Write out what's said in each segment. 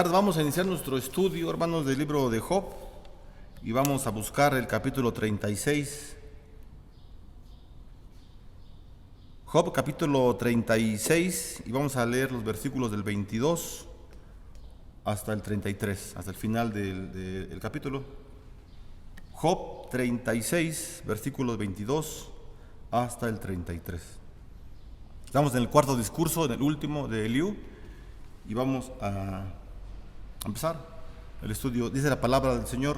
tardes. Vamos a iniciar nuestro estudio, hermanos, del libro de Job y vamos a buscar el capítulo 36. Job capítulo 36 y vamos a leer los versículos del 22 hasta el 33, hasta el final del capítulo. Job 36, versículos 22 hasta el 33. Estamos en el cuarto discurso, en el último de Eliú, y vamos a empezar el estudio. Dice la palabra del Señor: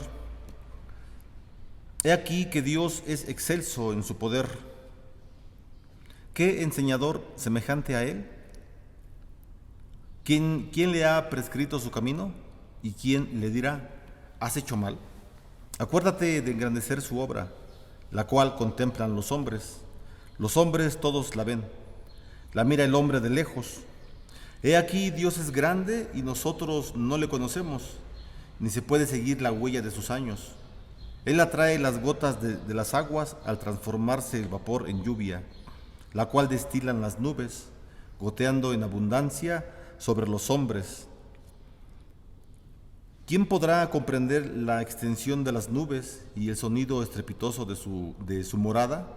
He aquí que Dios es excelso en su poder. ¿Qué enseñador semejante a Él? ¿Quién le ha prescrito su camino? ¿Y quién le dirá, has hecho mal? Acuérdate de engrandecer su obra, la cual contemplan los hombres. Los hombres todos la ven, la mira el hombre de lejos. He aquí Dios es grande y nosotros no le conocemos, ni se puede seguir la huella de sus años. Él atrae las gotas de las aguas al transformarse el vapor en lluvia, la cual destilan las nubes, goteando en abundancia sobre los hombres. ¿Quién podrá comprender la extensión de las nubes y el sonido estrepitoso de su morada?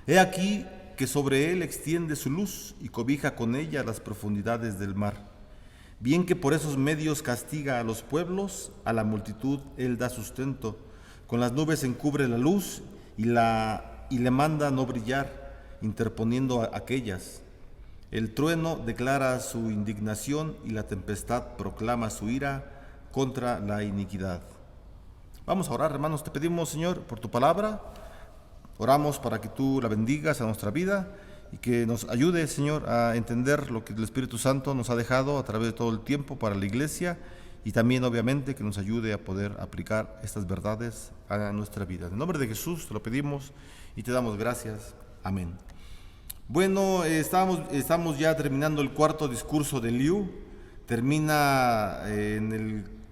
He aquí que sobre él extiende su luz y cobija con ella las profundidades del mar. Bien que por esos medios castiga a los pueblos, a la multitud él da sustento. Con las nubes encubre la luz y le manda no brillar, interponiendo aquellas. El trueno declara su indignación y la tempestad proclama su ira contra la iniquidad. Vamos a orar, hermanos. Te pedimos, Señor, por tu palabra. Oramos para que tú la bendigas a nuestra vida y que nos ayude, Señor, a entender lo que el Espíritu Santo nos ha dejado a través de todo el tiempo para la iglesia, y también, obviamente, que nos ayude a poder aplicar estas verdades a nuestra vida. En el nombre de Jesús te lo pedimos y te damos gracias. Amén. Bueno, estamos ya terminando el cuarto discurso de Eliú. Termina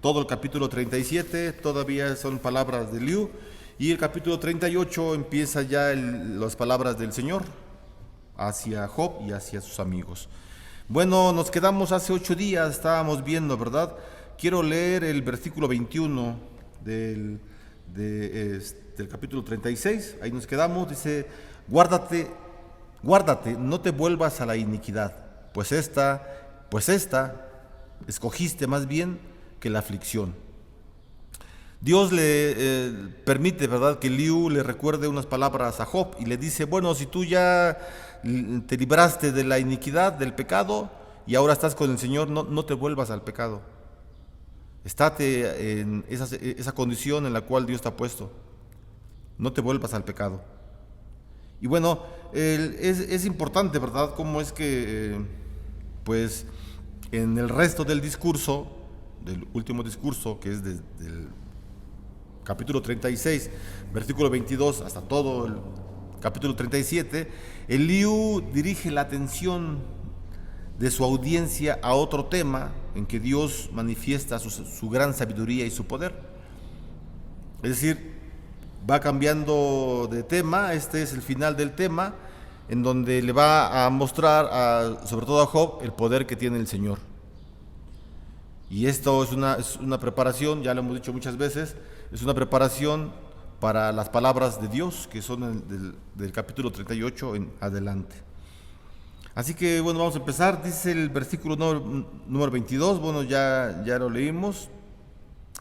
todo el capítulo 37, todavía son palabras de Eliú. Y el capítulo 38 empieza ya las palabras del Señor hacia Job y hacia sus amigos. Bueno, nos quedamos hace 8 días, estábamos viendo, ¿verdad? Quiero leer el versículo 21 del capítulo 36. Ahí nos quedamos. Dice: Guárdate, no te vuelvas a la iniquidad, pues esta escogiste más bien que la aflicción. Dios le permite, ¿verdad?, que Eliú le recuerde unas palabras a Job y le dice: bueno, si tú ya te libraste de la iniquidad, del pecado, y ahora estás con el Señor, no te vuelvas al pecado. Estate en esa condición en la cual Dios te ha puesto. No te vuelvas al pecado. Y bueno, es importante, ¿verdad?, cómo es que, pues, en el resto del discurso, del último discurso, que es del capítulo 36, versículo 22 hasta todo el capítulo 37, Eliú dirige la atención de su audiencia a otro tema en que Dios manifiesta su gran sabiduría y su poder. Es decir, va cambiando de tema. Este es el final del tema, en donde le va a mostrar, sobre todo a Job, el poder que tiene el Señor. Y esto es una preparación, ya lo hemos dicho muchas veces, es una preparación para las palabras de Dios, que son del capítulo 38 en adelante. Así que, bueno, vamos a empezar. Dice el versículo número 22, bueno, ya lo leímos.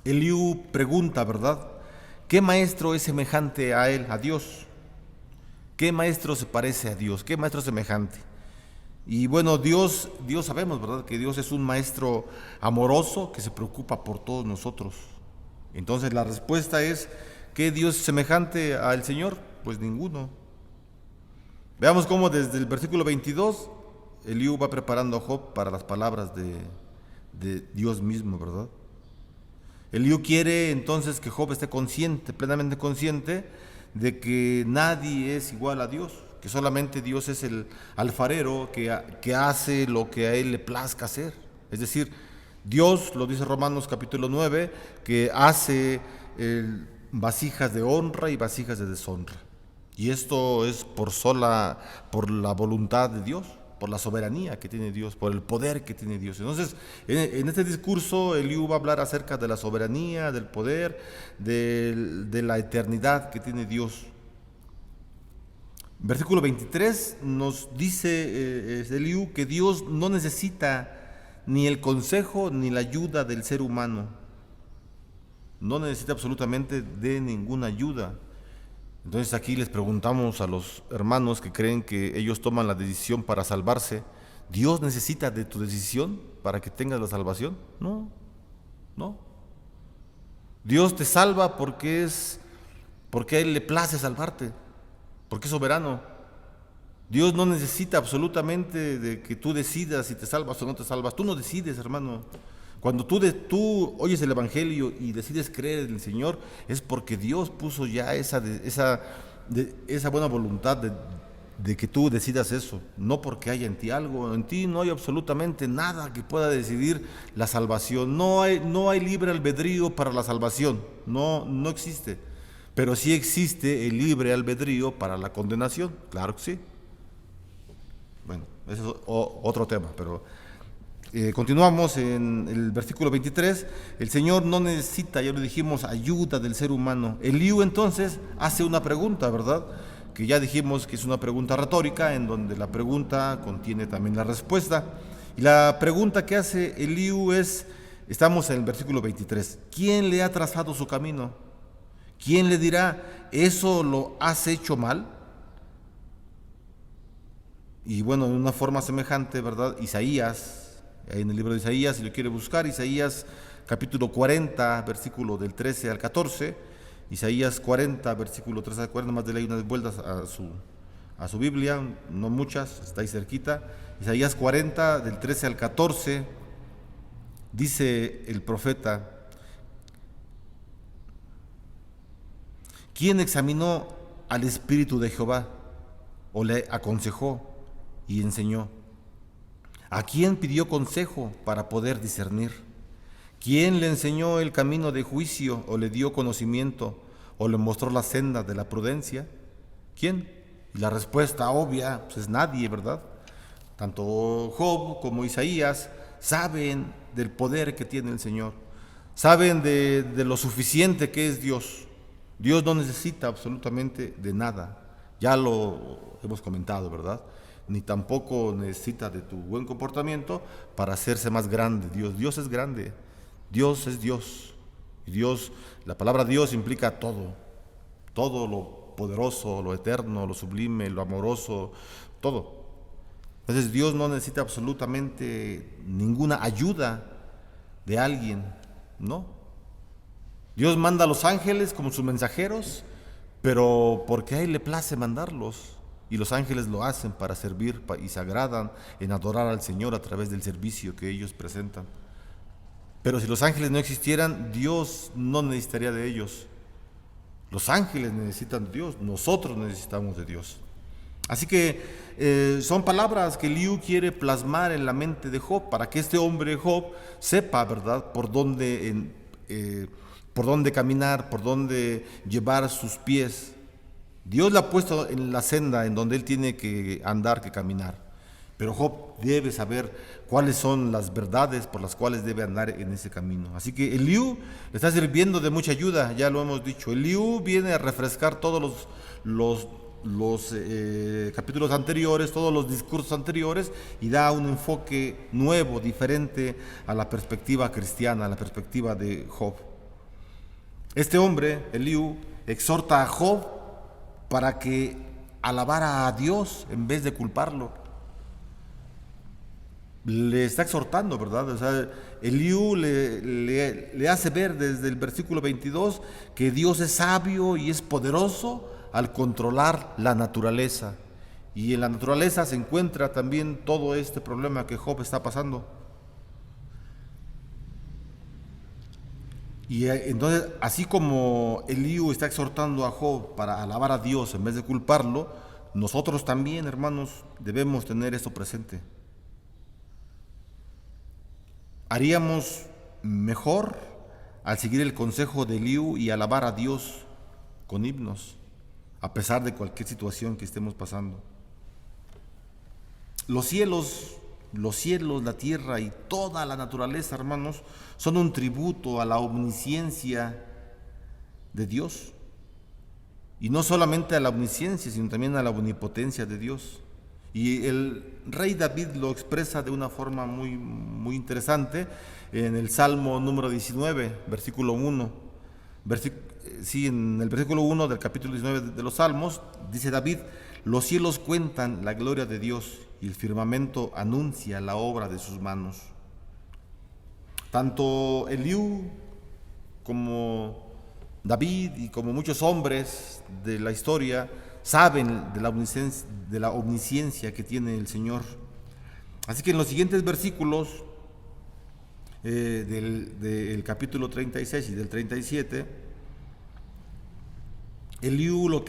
Eliú pregunta, ¿verdad? ¿Qué maestro es semejante a él, a Dios? ¿Qué maestro se parece a Dios? ¿Qué maestro semejante? Y bueno, Dios sabemos, ¿verdad?, que Dios es un maestro amoroso que se preocupa por todos nosotros. Entonces la respuesta es: ¿qué Dios es semejante al Señor? Pues ninguno. Veamos cómo desde el versículo 22 Eliú va preparando a Job para las palabras de Dios mismo, ¿verdad? Eliú quiere entonces que Job esté consciente, plenamente consciente, de que nadie es igual a Dios, que solamente Dios es el alfarero que hace lo que a él le plazca hacer. Es decir, Dios, lo dice Romanos capítulo 9, que hace vasijas de honra y vasijas de deshonra. Y esto es por la voluntad de Dios. por la soberanía que tiene Dios, por el poder que tiene Dios. Entonces, en este discurso, Eliú va a hablar acerca de la soberanía, del poder, de la eternidad que tiene Dios. Versículo 23 nos dice Eliú que Dios no necesita ni el consejo ni la ayuda del ser humano. No necesita absolutamente de ninguna ayuda. Entonces aquí les preguntamos a los hermanos que creen que ellos toman la decisión para salvarse, ¿Dios necesita de tu decisión para que tengas la salvación? No, no. Dios te salva porque a Él le place salvarte, porque es soberano. Dios no necesita absolutamente de que tú decidas si te salvas o no te salvas. Tú no decides, hermano. Cuando tú oyes el Evangelio y decides creer en el Señor, es porque Dios puso ya esa buena voluntad de que tú decidas eso, no porque haya en ti algo. En ti no hay absolutamente nada que pueda decidir la salvación. No hay libre albedrío para la salvación, no existe. Pero sí existe el libre albedrío para la condenación, claro que sí. Bueno, ese es otro tema, pero continuamos en el versículo 23. El Señor no necesita, ya lo dijimos, ayuda del ser humano. Eliú entonces hace una pregunta, ¿verdad? Que ya dijimos que es una pregunta retórica, en donde la pregunta contiene también la respuesta. Y la pregunta que hace Eliú estamos en el versículo 23. ¿Quién le ha trazado su camino? ¿Quién le dirá, eso lo has hecho mal? Y bueno, de una forma semejante, ¿verdad? Isaías, en el libro de Isaías, si lo quiere buscar, Isaías capítulo 40, versículo del 13 al 14, Isaías 40, versículo 13 al 40, más de unas vueltas a su Biblia, no muchas, está ahí cerquita. Isaías 40, del 13 al 14, dice el profeta, ¿quién examinó al Espíritu de Jehová o le aconsejó y enseñó? ¿A quién pidió consejo para poder discernir? ¿Quién le enseñó el camino de juicio o le dio conocimiento o le mostró la senda de la prudencia? ¿Quién? Y la respuesta obvia pues es nadie, ¿verdad? Tanto Job como Isaías saben del poder que tiene el Señor, saben de lo suficiente que es Dios. Dios no necesita absolutamente de nada, ya lo hemos comentado, ¿verdad? Ni tampoco necesita de tu buen comportamiento para hacerse más grande. Dios es grande, Dios es Dios. Y Dios, la palabra Dios implica todo lo poderoso, lo eterno, lo sublime, lo amoroso, todo. Entonces Dios no necesita absolutamente ninguna ayuda de alguien, ¿no? Dios manda a los ángeles como sus mensajeros, pero porque a Él le place mandarlos. Y los ángeles lo hacen para servir y se agradan en adorar al Señor a través del servicio que ellos presentan. Pero si los ángeles no existieran, Dios no necesitaría de ellos. Los ángeles necesitan de Dios, nosotros necesitamos de Dios. Así que son palabras que Eliú quiere plasmar en la mente de Job, para que este hombre Job sepa, ¿verdad?, por dónde caminar, por dónde llevar sus pies. Dios le ha puesto en la senda en donde él tiene que andar, que caminar. Pero Job debe saber cuáles son las verdades por las cuales debe andar en ese camino. Así que Eliú le está sirviendo de mucha ayuda, ya lo hemos dicho. Eliú viene a refrescar todos los capítulos anteriores, todos los discursos anteriores, y da un enfoque nuevo, diferente a la perspectiva cristiana, a la perspectiva de Job. Este hombre, Eliú, exhorta a Job para que alabara a Dios en vez de culparlo. Le está exhortando, ¿verdad? O sea, Eliú le hace ver desde el versículo 22 que Dios es sabio y es poderoso al controlar la naturaleza. Y en la naturaleza se encuentra también todo este problema que Job está pasando. Y entonces, así como Eliú está exhortando a Job para alabar a Dios en vez de culparlo, nosotros también, hermanos, debemos tener esto presente. Haríamos mejor al seguir el consejo de Eliú y alabar a Dios con himnos, a pesar de cualquier situación que estemos pasando. Los cielos, la tierra y toda la naturaleza, hermanos, son un tributo a la omnisciencia de Dios. Y no solamente a la omnisciencia, sino también a la omnipotencia de Dios. Y el rey David lo expresa de una forma muy interesante en el Salmo número 19, versículo 1. En el versículo 1 del capítulo 19 de los Salmos, dice David: los cielos cuentan la gloria de Dios y el firmamento anuncia la obra de sus manos. Tanto Eliú como David y como muchos hombres de la historia saben de la omnisciencia que tiene el Señor. Así que en los siguientes versículos del capítulo 36 y del 37, Eliú lo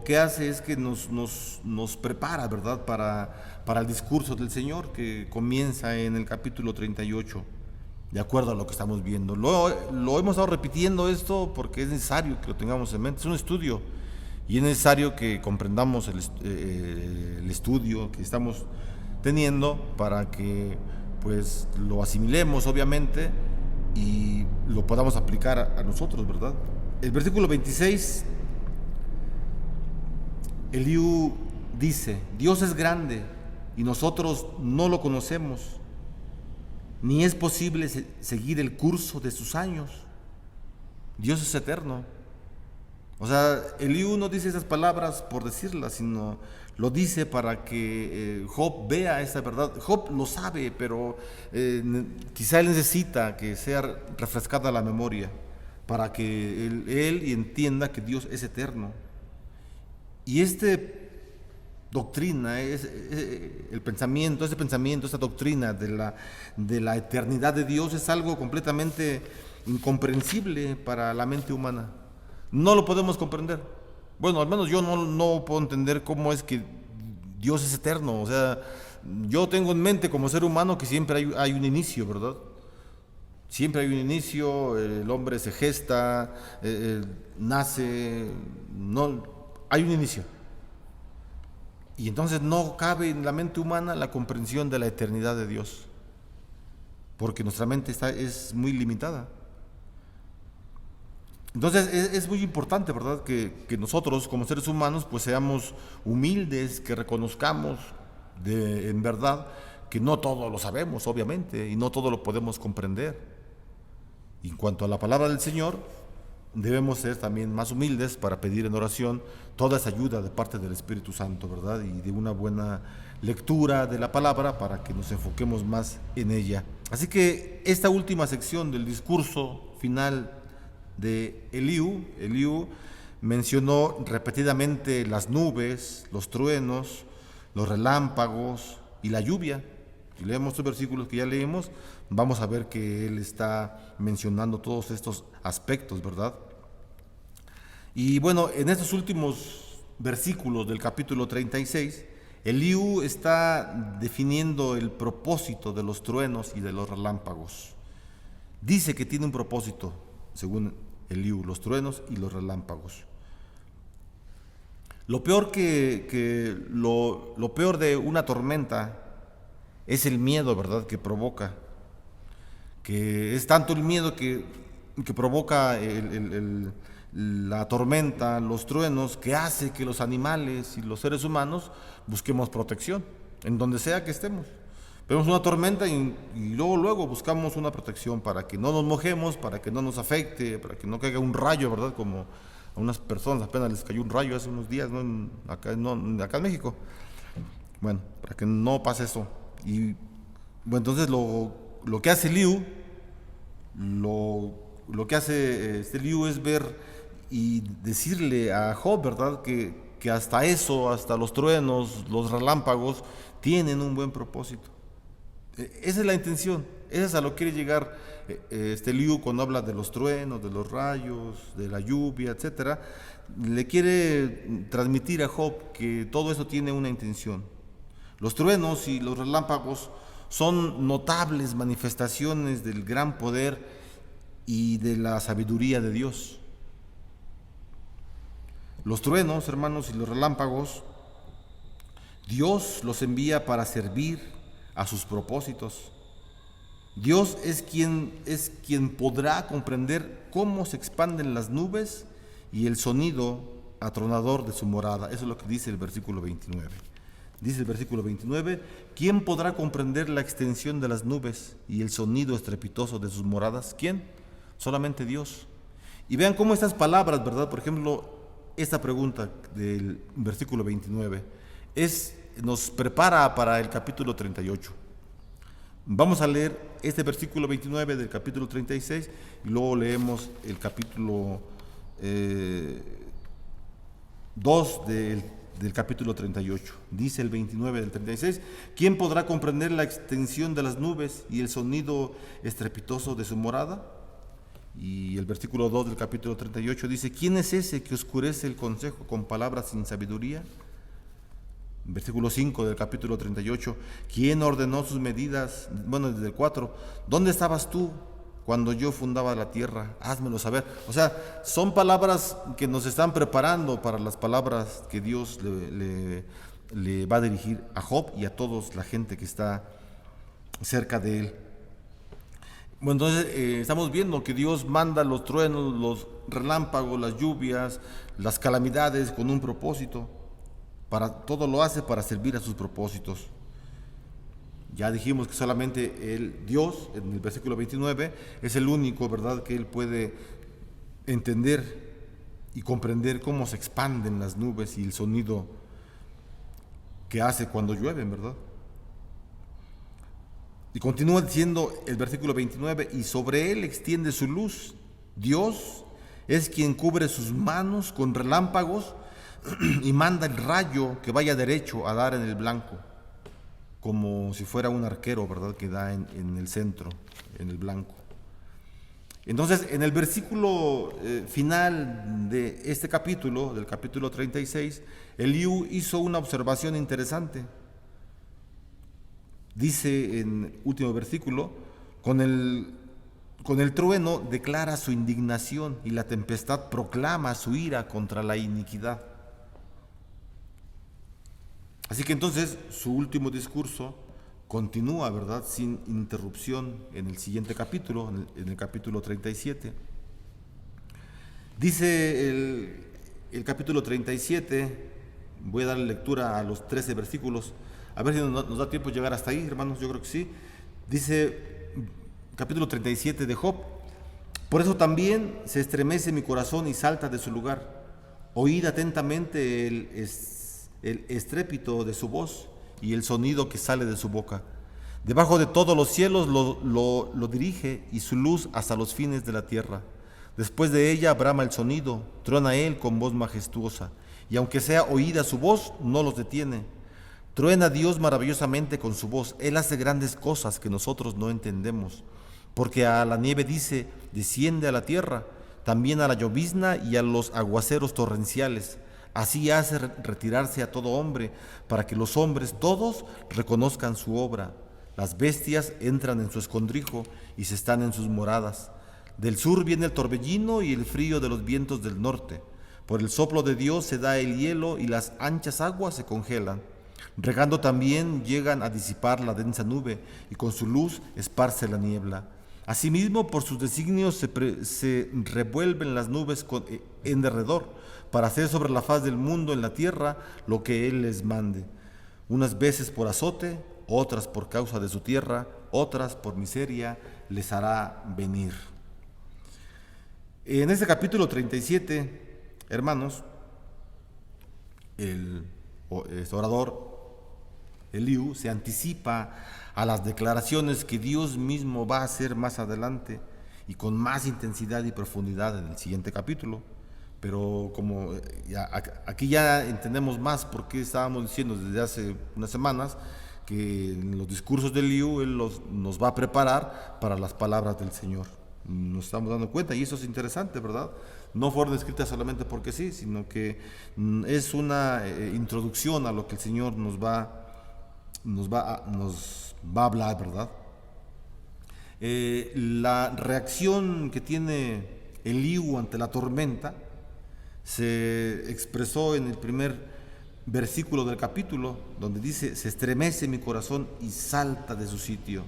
que hace es que nos prepara, ¿verdad?, para el discurso del Señor, que comienza en el capítulo 38, de acuerdo a lo que estamos viendo. Lo hemos estado repitiendo esto porque es necesario que lo tengamos en mente. Es un estudio y es necesario que comprendamos el estudio que estamos teniendo para que pues lo asimilemos, obviamente, y lo podamos aplicar a nosotros, ¿verdad? El versículo 26, Eliú dice: Dios es grande y nosotros no lo conocemos, ni es posible seguir el curso de sus años. Dios es eterno. O sea, Eliú no dice esas palabras por decirlas, sino lo dice para que Job vea esa verdad. Job lo sabe, pero quizá él necesita que sea refrescada la memoria para que él entienda que Dios es eterno. Y doctrina, ese pensamiento, esta doctrina de la eternidad de Dios es algo completamente incomprensible para la mente humana. No lo podemos comprender. Bueno, al menos yo no puedo entender cómo es que Dios es eterno. O sea, yo tengo en mente como ser humano que siempre hay un inicio, ¿verdad? Siempre hay un inicio, el hombre se gesta, nace, hay un inicio. Y entonces no cabe en la mente humana la comprensión de la eternidad de Dios, porque nuestra mente es muy limitada. Entonces es muy importante, ¿verdad?, que nosotros como seres humanos pues seamos humildes, que reconozcamos en verdad que no todo lo sabemos, obviamente, y no todo lo podemos comprender. Y en cuanto a la palabra del Señor, debemos ser también más humildes para pedir en oración toda esa ayuda de parte del Espíritu Santo, ¿verdad?, y de una buena lectura de la palabra para que nos enfoquemos más en ella. Así que esta última sección del discurso final de Eliú mencionó repetidamente las nubes, los truenos, los relámpagos y la lluvia. Si leemos estos versículos que ya leímos, vamos a ver que él está mencionando todos estos aspectos, ¿verdad? Y bueno, en estos últimos versículos del capítulo 36, Eliú está definiendo el propósito de los truenos y de los relámpagos. Dice que tiene un propósito, según Eliú, los truenos y los relámpagos. Lo peor lo peor de una tormenta es el miedo, ¿verdad?, que provoca. Que es tanto el miedo que provoca la tormenta, los truenos, que hace que los animales y los seres humanos busquemos protección, en donde sea que estemos. Vemos una tormenta y luego buscamos una protección para que no nos mojemos, para que no nos afecte, para que no caiga un rayo, ¿verdad? Como a unas personas apenas les cayó un rayo hace unos días, ¿no? Acá en México. Bueno, para que no pase eso. Y bueno, entonces lo que hace Eliú, lo que hace Eliú es ver y decirle a Job, ¿verdad?, que hasta eso, hasta los truenos, los relámpagos, tienen un buen propósito. Esa es la intención, esa es a lo que quiere llegar Eliú cuando habla de los truenos, de los rayos, de la lluvia, etcétera. Le quiere transmitir a Job que todo eso tiene una intención. Los truenos y los relámpagos son notables manifestaciones del gran poder y de la sabiduría de Dios. Los truenos, hermanos, y los relámpagos Dios los envía para servir a sus propósitos. Dios es quien podrá comprender cómo se expanden las nubes y el sonido atronador de su morada. Eso es lo que dice el versículo 29. Dice el versículo 29, ¿quién podrá comprender la extensión de las nubes y el sonido estrepitoso de sus moradas? ¿Quién? Solamente Dios. Y vean cómo estas palabras, ¿verdad? Por ejemplo, esta pregunta del versículo 29 nos prepara para el capítulo 38. Vamos a leer este versículo 29 del capítulo 36 y luego leemos el capítulo 2 del capítulo 38. Dice el 29 del 36, ¿quién podrá comprender la extensión de las nubes y el sonido estrepitoso de su morada? Y el versículo 2 del capítulo 38 dice, ¿quién es ese que oscurece el consejo con palabras sin sabiduría? Versículo 5 del capítulo 38, ¿quién ordenó sus medidas? Bueno, desde el 4, ¿dónde estabas tú cuando yo fundaba la tierra? Házmelo saber. O sea, son palabras que nos están preparando para las palabras que Dios le va a dirigir a Job y a toda la gente que está cerca de él. Bueno, entonces estamos viendo que Dios manda los truenos, los relámpagos, las lluvias, las calamidades con un propósito. Todo lo hace para servir a sus propósitos. Ya dijimos que solamente Dios, en el versículo 29, es el único, ¿verdad?, que Él puede entender y comprender cómo se expanden las nubes y el sonido que hace cuando llueven, ¿verdad? Y continúa diciendo el versículo 29, y sobre Él extiende su luz. Dios es quien cubre sus manos con relámpagos y manda el rayo que vaya derecho a dar en el blanco, como si fuera un arquero, ¿verdad?, que da en el centro, en el blanco. Entonces, en el versículo final de este capítulo, del capítulo 36, Eliú hizo una observación interesante. Dice en el último versículo, con el trueno declara su indignación y la tempestad proclama su ira contra la iniquidad. Así que entonces su último discurso continúa, ¿verdad?, sin interrupción en el siguiente capítulo, en el capítulo 37. Dice el capítulo 37, voy a darle lectura a los 13 versículos, a ver si nos da tiempo de llegar hasta ahí, hermanos, yo creo que sí. Dice capítulo 37 de Job, por eso también se estremece mi corazón y salta de su lugar. Oíd atentamente el estrépito de su voz y el sonido que sale de su boca. Debajo de todos los cielos lo dirige y su luz hasta los fines de la tierra. Después de ella brama el sonido, truena él con voz majestuosa, y aunque sea oída su voz, no los detiene. Truena Dios maravillosamente con su voz, Él hace grandes cosas que nosotros no entendemos, porque a la nieve dice, desciende a la tierra, también a la llovizna y a los aguaceros torrenciales. Así hace retirarse a todo hombre, para que los hombres todos reconozcan su obra. Las bestias entran en su escondrijo y se están en sus moradas. Del sur viene el torbellino y el frío de los vientos del norte. Por el soplo de Dios se da el hielo y las anchas aguas se congelan. Regando también llegan a disipar la densa nube y con su luz esparce la niebla. Asimismo, por sus designios se revuelven las nubes en derredor, para hacer sobre la faz del mundo en la tierra lo que Él les mande. Unas veces por azote, otras por causa de su tierra, otras por miseria les hará venir. En este capítulo 37, hermanos, el orador Eliú se anticipa a las declaraciones que Dios mismo va a hacer más adelante y con más intensidad y profundidad en el siguiente capítulo. Pero como aquí ya entendemos más por qué estábamos diciendo desde hace unas semanas que en los discursos de Eliú Él nos va a preparar para las palabras del Señor. Nos estamos dando cuenta y eso es interesante, ¿verdad? No fueron escritas solamente porque sí, sino que es una introducción a lo que el Señor nos va a hablar, ¿verdad? La reacción que tiene Eliú ante la tormenta se expresó en el primer versículo del capítulo, donde dice: se estremece mi corazón y salta de su sitio.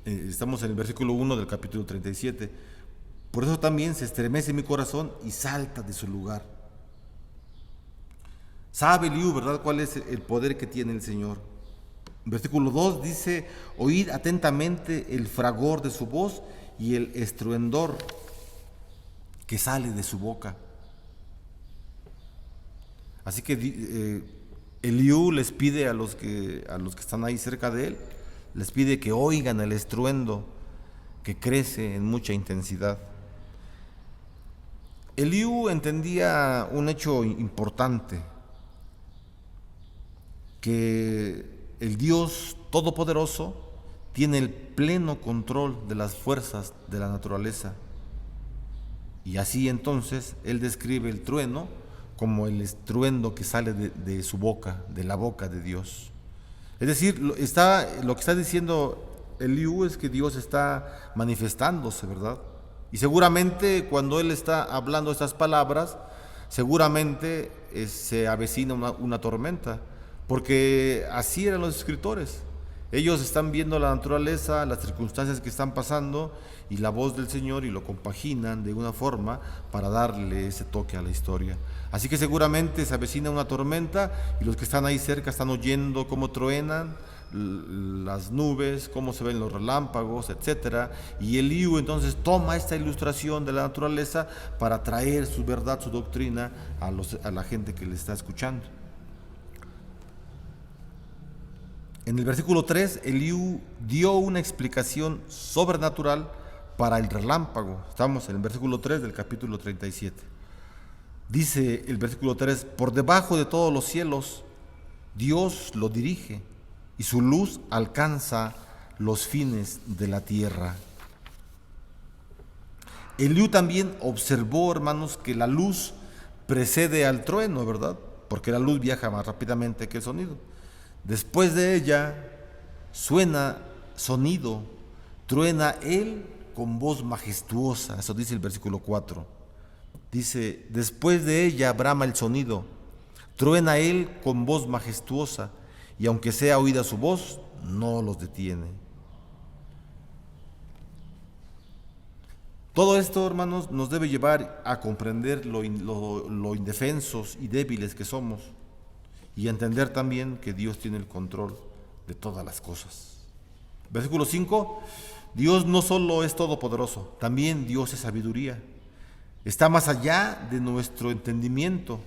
Estamos en el versículo 1 del capítulo 37. Por eso también se estremece mi corazón y salta de su lugar. Sabe Eliú, ¿verdad?, cuál es el poder que tiene el Señor. Versículo 2 dice: oíd atentamente el fragor de su voz y el estruendor que sale de su boca. Así que Eliú les pide a los que están ahí cerca de él, les pide que oigan el estruendo que crece en mucha intensidad. Eliú entendía un hecho importante, que el Dios Todopoderoso tiene el pleno control de las fuerzas de la naturaleza. Y así entonces él describe el trueno como el estruendo que sale de su boca, de la boca de Dios. Es decir, lo que está diciendo Eliú es que Dios está manifestándose, ¿verdad? Y seguramente cuando él está hablando estas palabras, seguramente se avecina una tormenta, porque así eran los escritores. Ellos están viendo la naturaleza, las circunstancias que están pasando y la voz del Señor, y lo compaginan de una forma para darle ese toque a la historia. Así que seguramente se avecina una tormenta y los que están ahí cerca están oyendo cómo truenan las nubes, cómo se ven los relámpagos, etcétera. Y Eliú entonces toma esta ilustración de la naturaleza para traer su verdad, su doctrina a la gente que le está escuchando. En el versículo 3, Eliú dio una explicación sobrenatural para el relámpago. Estamos en el versículo 3 del capítulo 37. Dice el versículo 3: por debajo de todos los cielos Dios lo dirige, y su luz alcanza los fines de la tierra. Eliú también observó, hermanos, que la luz precede al trueno, ¿verdad? Porque la luz viaja más rápidamente que el sonido. Después de ella suena sonido, truena él con voz majestuosa. Eso dice el versículo 4. Dice: después de ella brama el sonido, truena él con voz majestuosa, y aunque sea oída su voz, no los detiene. Todo esto, hermanos, nos debe llevar a comprender lo indefensos y débiles que somos, y entender también que Dios tiene el control de todas las cosas. Versículo 5: Dios no solo es todopoderoso, también Dios es sabiduría. Está más allá de nuestro entendimiento.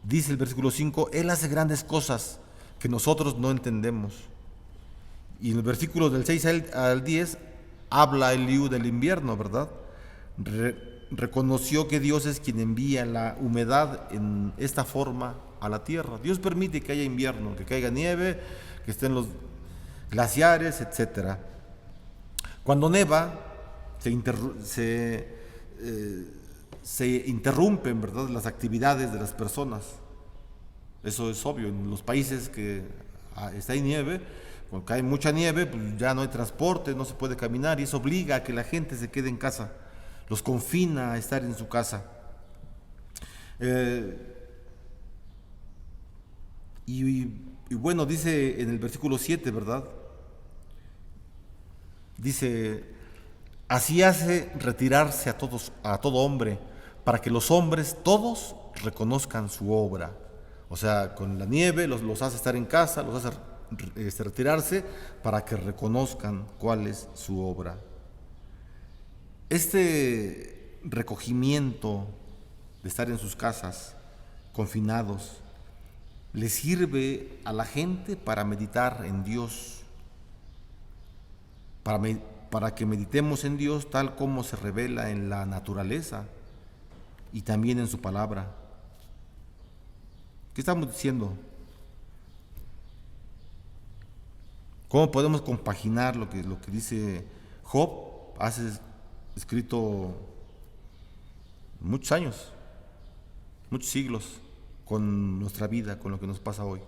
Dice el versículo 5: Él hace grandes cosas que nosotros no entendemos. Y en el versículo del 6 al 10 habla Eliú del invierno, ¿verdad? Reconoció que Dios es quien envía la humedad en esta forma a la tierra. Dios permite que haya invierno, que caiga nieve, que estén los glaciares, etc. Cuando neva, se interrumpen, ¿verdad?, las actividades de las personas. Eso es obvio. En los países que está ahí nieve, cuando cae mucha nieve, pues ya no hay transporte, no se puede caminar, y eso obliga a que la gente se quede en casa, los confina a estar en su casa. Y bueno, dice en el versículo 7, ¿verdad? Dice: así hace retirarse a todo hombre, para que los hombres todos reconozcan su obra. O sea, con la nieve los hace estar en casa, los hace retirarse para que reconozcan cuál es su obra. Este recogimiento de estar en sus casas, confinados, le sirve a la gente para meditar en Dios, para que meditemos en Dios tal como se revela en la naturaleza y también en su palabra. ¿Qué estamos diciendo? ¿Cómo podemos compaginar lo que dice Job? Hace escrito muchos años, muchos siglos, con nuestra vida, con lo que nos pasa hoy.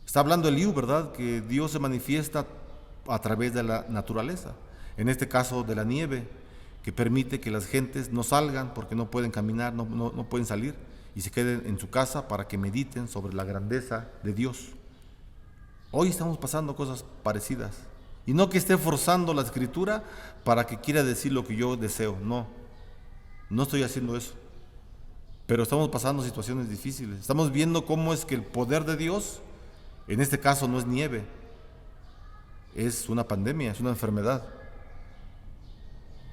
Está hablando Eliú, ¿verdad?, que Dios se manifiesta a través de la naturaleza, en este caso de la nieve, que permite que las gentes no salgan porque no pueden caminar, no pueden salir, y se queden en su casa para que mediten sobre la grandeza de Dios. Hoy estamos pasando cosas parecidas. Y no que esté forzando la escritura para que quiera decir lo que yo deseo. No, no estoy haciendo eso. Pero estamos pasando situaciones difíciles. Estamos viendo cómo es que el poder de Dios, en este caso no es nieve, es una pandemia, es una enfermedad.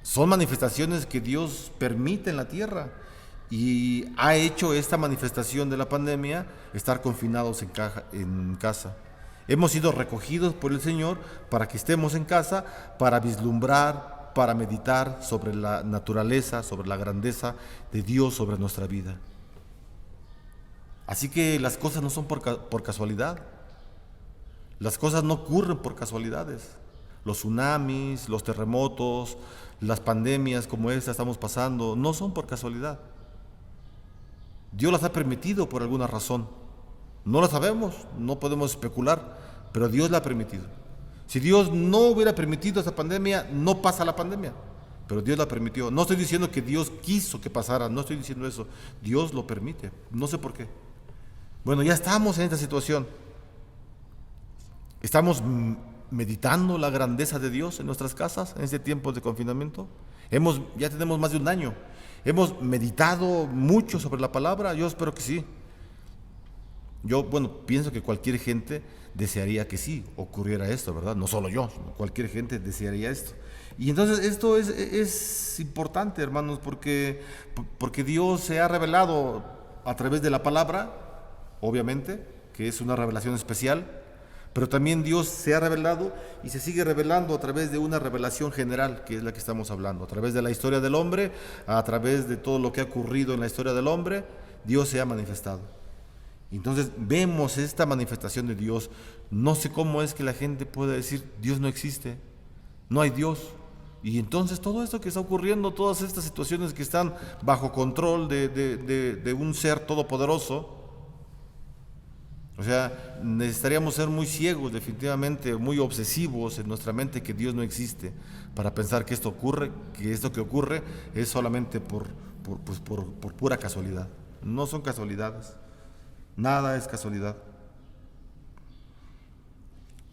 Son manifestaciones que Dios permite en la tierra. Y ha hecho esta manifestación de la pandemia estar confinados en casa. Hemos sido recogidos por el Señor para que estemos en casa, para vislumbrar, para meditar sobre la naturaleza, sobre la grandeza de Dios sobre nuestra vida. Así que las cosas no son por casualidad. Las cosas no ocurren por casualidades. Los tsunamis, los terremotos, las pandemias como esta estamos pasando, no son por casualidad. Dios las ha permitido por alguna razón. No lo sabemos, no podemos especular, pero Dios la ha permitido. Si Dios no hubiera permitido esa pandemia, no pasa la pandemia, pero Dios la permitió. No estoy diciendo que Dios quiso que pasara, no estoy diciendo eso. Dios lo permite, no sé por qué. Bueno, ya estamos en esta situación. Estamos meditando la grandeza de Dios en nuestras casas en este tiempo de confinamiento. Ya tenemos más de un año. Hemos meditado mucho sobre la palabra. Yo espero que sí. Yo, pienso que cualquier gente desearía que sí ocurriera esto, ¿verdad? No solo yo, cualquier gente desearía esto. Y entonces esto es importante, hermanos, porque Dios se ha revelado a través de la palabra, obviamente, que es una revelación especial, pero también Dios se ha revelado y se sigue revelando a través de una revelación general, que es la que estamos hablando, a través de la historia del hombre, a través de todo lo que ha ocurrido en la historia del hombre, Dios se ha manifestado. Entonces vemos esta manifestación de Dios. No sé cómo es que la gente puede decir Dios no existe, no hay Dios. Y entonces todo esto que está ocurriendo, todas estas situaciones que están bajo control de un ser todopoderoso, o sea, necesitaríamos ser muy ciegos, definitivamente, muy obsesivos en nuestra mente que Dios no existe, para pensar que esto que ocurre es solamente por pura casualidad. No son casualidades. Nada es casualidad.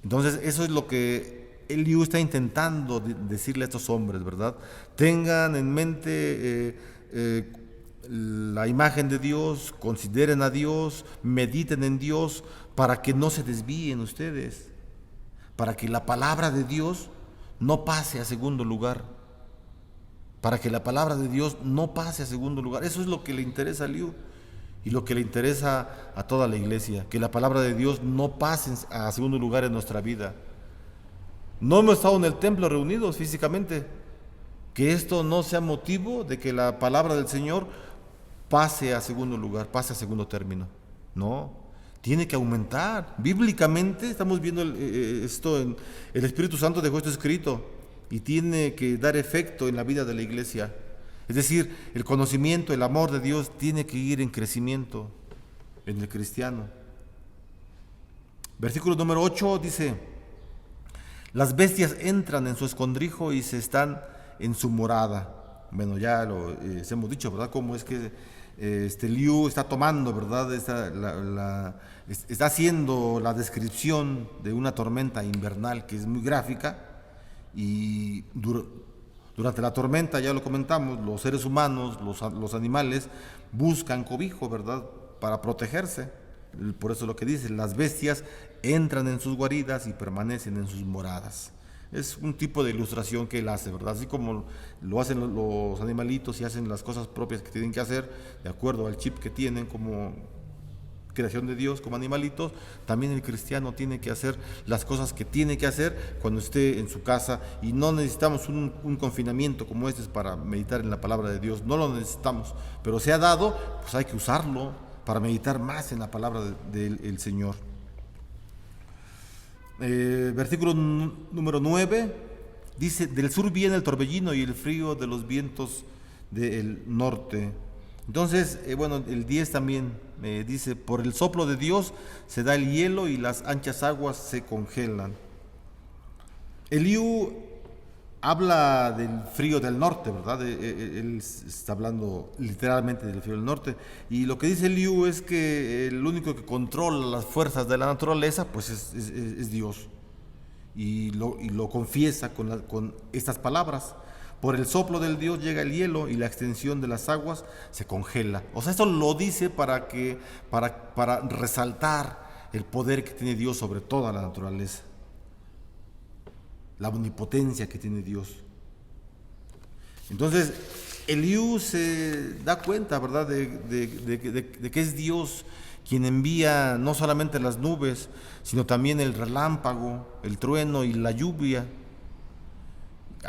Entonces eso es lo que Eliú está intentando decirle a estos hombres, ¿verdad? Tengan en mente la imagen de Dios, consideren a Dios, mediten en Dios, para que no se desvíen ustedes, para que la palabra de Dios no pase a segundo lugar, para que la palabra de Dios no pase a segundo lugar. Eso es lo que le interesa a Eliú. Y lo que le interesa a toda la iglesia, que la palabra de Dios no pase a segundo lugar en nuestra vida. No hemos estado en el templo reunidos físicamente, que esto no sea motivo de que la palabra del Señor pase a segundo lugar, pase a segundo término. No, tiene que aumentar. Bíblicamente estamos viendo esto, el Espíritu Santo dejó esto escrito y tiene que dar efecto en la vida de la iglesia. Es decir, el conocimiento, el amor de Dios tiene que ir en crecimiento en el cristiano. Versículo número 8 dice: las bestias entran en su escondrijo y se están en su morada. Bueno, ya lo hemos dicho, ¿verdad? Cómo es que Eliú está tomando, ¿verdad? Está haciendo la descripción de una tormenta invernal que es muy gráfica y durante la tormenta, ya lo comentamos, los seres humanos, los animales, buscan cobijo, ¿verdad?, para protegerse. Por eso lo que dice, las bestias entran en sus guaridas y permanecen en sus moradas. Es un tipo de ilustración que él hace, ¿verdad? Así como lo hacen los animalitos y hacen las cosas propias que tienen que hacer, de acuerdo al chip que tienen como creación de Dios, como animalitos, también el cristiano tiene que hacer las cosas que tiene que hacer cuando esté en su casa, y no necesitamos un confinamiento como este para meditar en la palabra de Dios, no lo necesitamos, pero se ha dado, pues hay que usarlo para meditar más en la palabra del Señor. Versículo número 9 dice: del sur viene el torbellino y el frío de los vientos del norte. Entonces, el 10 también dice: por el soplo de Dios se da el hielo y las anchas aguas se congelan. Eliú habla del frío del norte, ¿verdad? Él está hablando literalmente del frío del norte. Y lo que dice Liu es que el único que controla las fuerzas de la naturaleza, pues es Dios. Y lo confiesa con estas palabras. Por el soplo del Dios llega el hielo y la extensión de las aguas se congela. O sea, esto lo dice para resaltar el poder que tiene Dios sobre toda la naturaleza, la omnipotencia que tiene Dios. Entonces, Eliú se da cuenta, ¿verdad?, de que es Dios quien envía no solamente las nubes, sino también el relámpago, el trueno y la lluvia.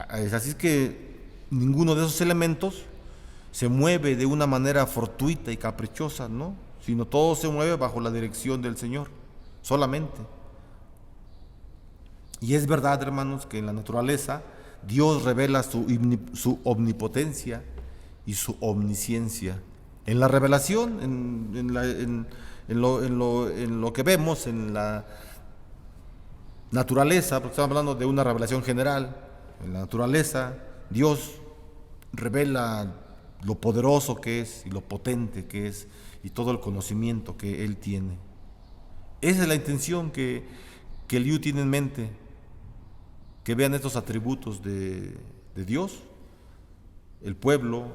Así es que ninguno de esos elementos se mueve de una manera fortuita y caprichosa, ¿no? Sino todo se mueve bajo la dirección del Señor, solamente. Y es verdad, hermanos, que en la naturaleza Dios revela su omnipotencia y su omnisciencia. En la revelación, en lo que vemos en la naturaleza, porque estamos hablando de una revelación general, en la naturaleza Dios revela lo poderoso que es y lo potente que es y todo el conocimiento que Él tiene. Esa es la intención que Eliú tiene en mente, que vean estos atributos de Dios, el pueblo,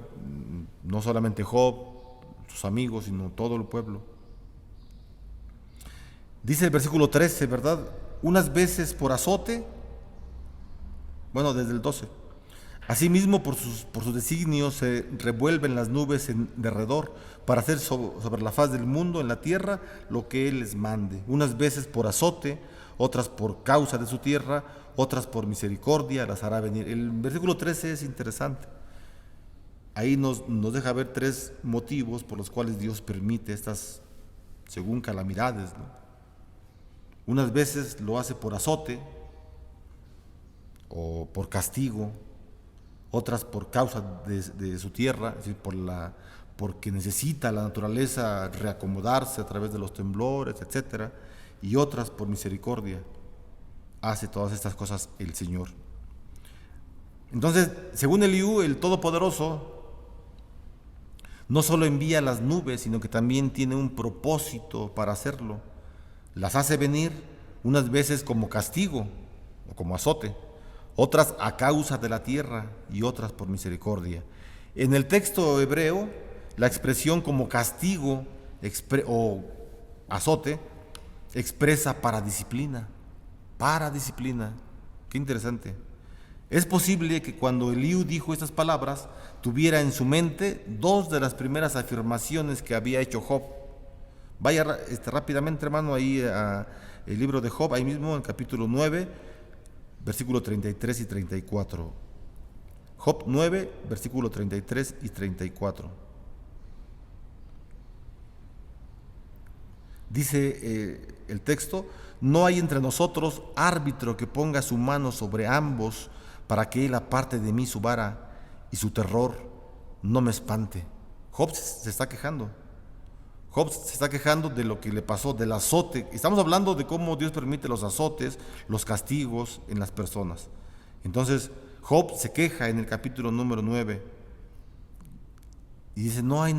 no solamente Job, sus amigos, sino todo el pueblo. Dice el versículo 13, ¿verdad? Unas veces por azote, bueno, desde el 12. Asimismo, por sus designios se revuelven las nubes en derredor para hacer sobre la faz del mundo, en la tierra, lo que Él les mande. Unas veces por azote, otras por causa de su tierra, otras por misericordia las hará venir. El versículo 13 es interesante. Ahí nos deja ver tres motivos por los cuales Dios permite estas, según calamidades, ¿no? Unas veces lo hace por azote o por castigo, otras por causa de su tierra, es decir, porque necesita la naturaleza reacomodarse a través de los temblores, etcétera, y otras por misericordia. Hace todas estas cosas el Señor. Entonces, según Eliú, el Todopoderoso no solo envía las nubes, sino que también tiene un propósito para hacerlo. Las hace venir unas veces como castigo o como azote, otras a causa de la tierra y otras por misericordia. En el texto hebreo, la expresión como castigo o azote expresa para disciplina. Para disciplina. Qué interesante. Es posible que cuando Eliú dijo estas palabras tuviera en su mente dos de las primeras afirmaciones que había hecho Job. Vaya rápidamente, hermano, ahí a el libro de Job, ahí mismo en el capítulo 9, versículo 33 y 34. Job 9, versículo 33 y 34. Dice el texto: no hay entre nosotros árbitro que ponga su mano sobre ambos para que él aparte de mí su vara y su terror no me espante. Job se está quejando. Job se está quejando de lo que le pasó, del azote. Estamos hablando de cómo Dios permite los azotes, los castigos en las personas. Entonces, Job se queja en el capítulo número 9 y dice, no hay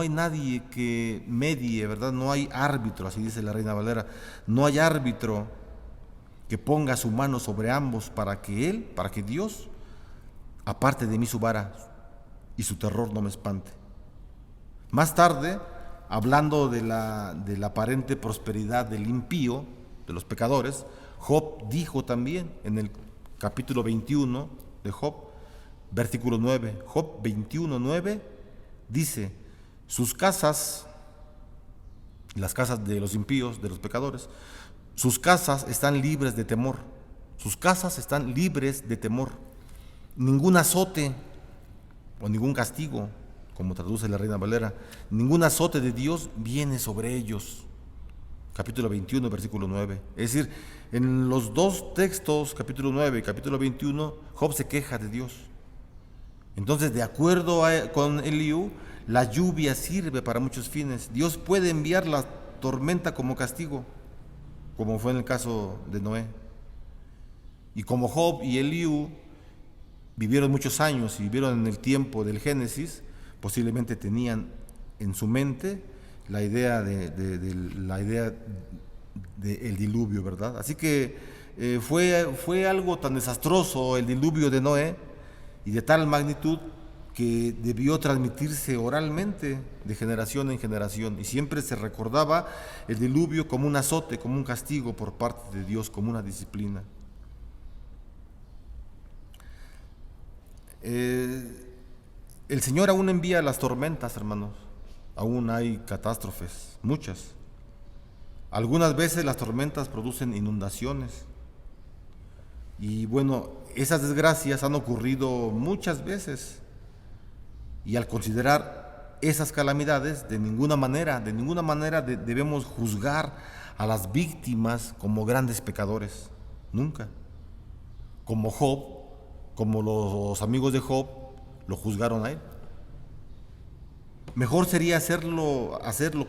nadie que medie, ¿verdad? No hay árbitro, así dice la Reina Valera, no hay árbitro que ponga su mano sobre ambos para que Dios, aparte de mí su vara y su terror no me espante. Más tarde, hablando de la aparente prosperidad del impío, de los pecadores, Job dijo también en el capítulo 21 de Job, versículo 9, Job 21, 9, dice, sus casas, las casas de los impíos, de los pecadores, sus casas están libres de temor, sus casas están libres de temor. Ningún azote o ningún castigo, como traduce la Reina Valera, ningún azote de Dios viene sobre ellos. Capítulo 21, versículo 9. Es decir, en los dos textos, capítulo 9 y capítulo 21, Job se queja de Dios. Entonces, de acuerdo con Eliú, la lluvia sirve para muchos fines. Dios puede enviar la tormenta como castigo, como fue en el caso de Noé. Y como Job y Eliú vivieron muchos años y vivieron en el tiempo del Génesis, posiblemente tenían en su mente la idea del diluvio, ¿verdad? Así que fue algo tan desastroso el diluvio de Noé y de tal magnitud que debió transmitirse oralmente de generación en generación, y siempre se recordaba el diluvio como un azote, como un castigo por parte de Dios, como una disciplina. El Señor aún envía las tormentas, hermanos. Aún hay catástrofes, muchas. Algunas veces las tormentas producen inundaciones. Y bueno, esas desgracias han ocurrido muchas veces. Y al considerar esas calamidades, de ninguna manera debemos juzgar a las víctimas como grandes pecadores. Nunca. Como Job, como los amigos de Job lo juzgaron a él. Mejor sería hacer lo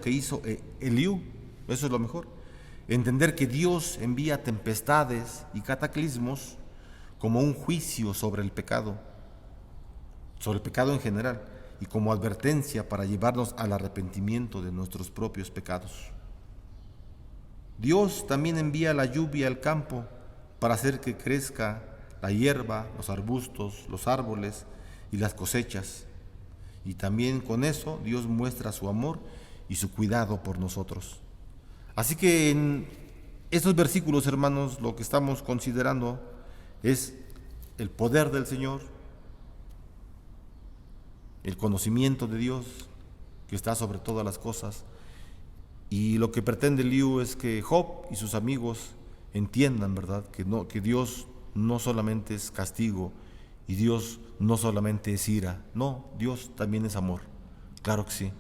que hizo Eliú. Eso es lo mejor. Entender que Dios envía tempestades y cataclismos como un juicio sobre el pecado en general, y como advertencia para llevarnos al arrepentimiento de nuestros propios pecados. Dios también envía la lluvia al campo para hacer que crezca la hierba, los arbustos, los árboles y las cosechas. Y también con eso Dios muestra su amor y su cuidado por nosotros. Así que en estos versículos, hermanos, lo que estamos considerando es el poder del Señor, el conocimiento de Dios que está sobre todas las cosas. Y lo que pretende Eliú es que Job y sus amigos entiendan, ¿verdad?, que Dios no solamente es castigo y Dios no solamente es ira. No, Dios también es amor, claro que sí.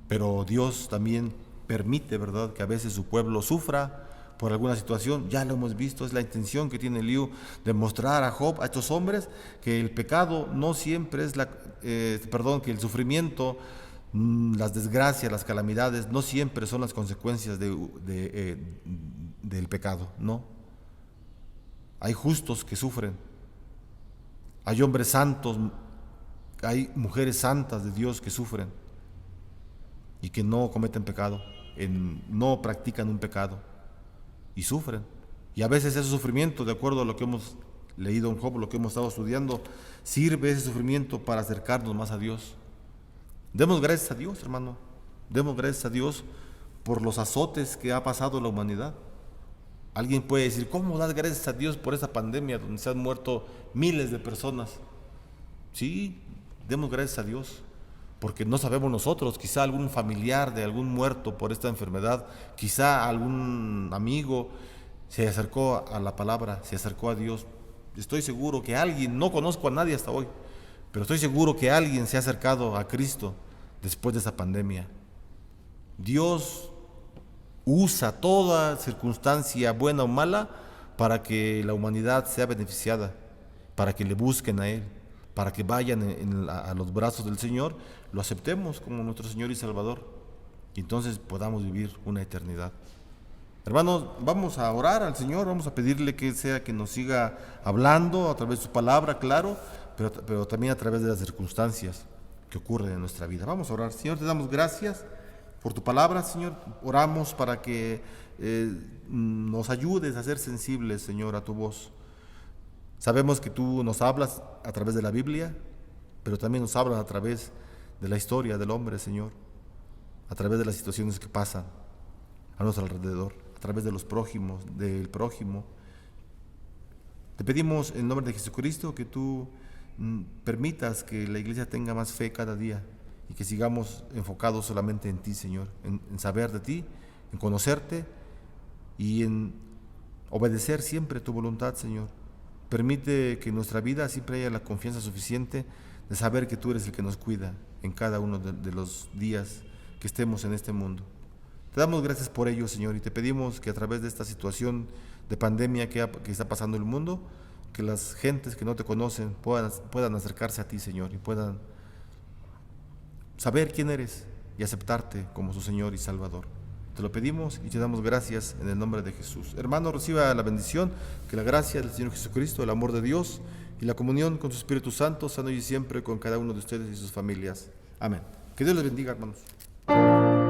Pero Dios también permite, ¿verdad?, que a veces su pueblo sufra por alguna situación. Ya lo hemos visto, es la intención que tiene Eliú de mostrar a Job, a estos hombres, que el pecado no siempre es que el sufrimiento, las desgracias, las calamidades, no siempre son las consecuencias del pecado, no. Hay justos que sufren, hay hombres santos, hay mujeres santas de Dios que sufren y que no cometen pecado, no practican un pecado y sufren. Y a veces ese sufrimiento, de acuerdo a lo que hemos leído en Job, lo que hemos estado estudiando, sirve ese sufrimiento para acercarnos más a Dios. Demos gracias a Dios, hermano. Demos gracias a Dios por los azotes que ha pasado la humanidad. Alguien puede decir, ¿cómo das gracias a Dios por esa pandemia donde se han muerto miles de personas? Sí, demos gracias a Dios, porque no sabemos nosotros, quizá algún familiar de algún muerto por esta enfermedad, quizá algún amigo se acercó a la palabra, se acercó a Dios. Estoy seguro que alguien, no conozco a nadie hasta hoy, pero estoy seguro que alguien se ha acercado a Cristo después de esa pandemia. Dios usa toda circunstancia buena o mala para que la humanidad sea beneficiada, para que le busquen a Él, para que vayan a los brazos del Señor, lo aceptemos como nuestro Señor y Salvador, y entonces podamos vivir una eternidad. Hermanos, vamos a orar al Señor, vamos a pedirle que sea que nos siga hablando a través de su palabra, claro, pero también a través de las circunstancias que ocurren en nuestra vida. Vamos a orar. Señor, te damos gracias por tu palabra, Señor. Oramos para que nos ayudes a ser sensibles, Señor, a tu voz. Sabemos que tú nos hablas a través de la Biblia, pero también nos hablas a través de la historia del hombre, Señor, a través de las situaciones que pasan a nuestro alrededor, a través de los prójimos, del prójimo. Te pedimos en nombre de Jesucristo que tú permitas que la iglesia tenga más fe cada día y que sigamos enfocados solamente en ti, Señor, en saber de ti, en conocerte y en obedecer siempre tu voluntad, Señor. Permite que en nuestra vida siempre haya la confianza suficiente de saber que tú eres el que nos cuida en cada uno de los días que estemos en este mundo. Te damos gracias por ello, Señor, y te pedimos que a través de esta situación de pandemia que está pasando en el mundo, que las gentes que no te conocen puedan acercarse a ti, Señor, y puedan saber quién eres y aceptarte como su Señor y Salvador. Te lo pedimos y te damos gracias en el nombre de Jesús. Hermano, reciba la bendición, que la gracia del Señor Jesucristo, el amor de Dios y la comunión con su Espíritu Santo, sana hoy y siempre con cada uno de ustedes y sus familias. Amén. Que Dios les bendiga, hermanos. Amén.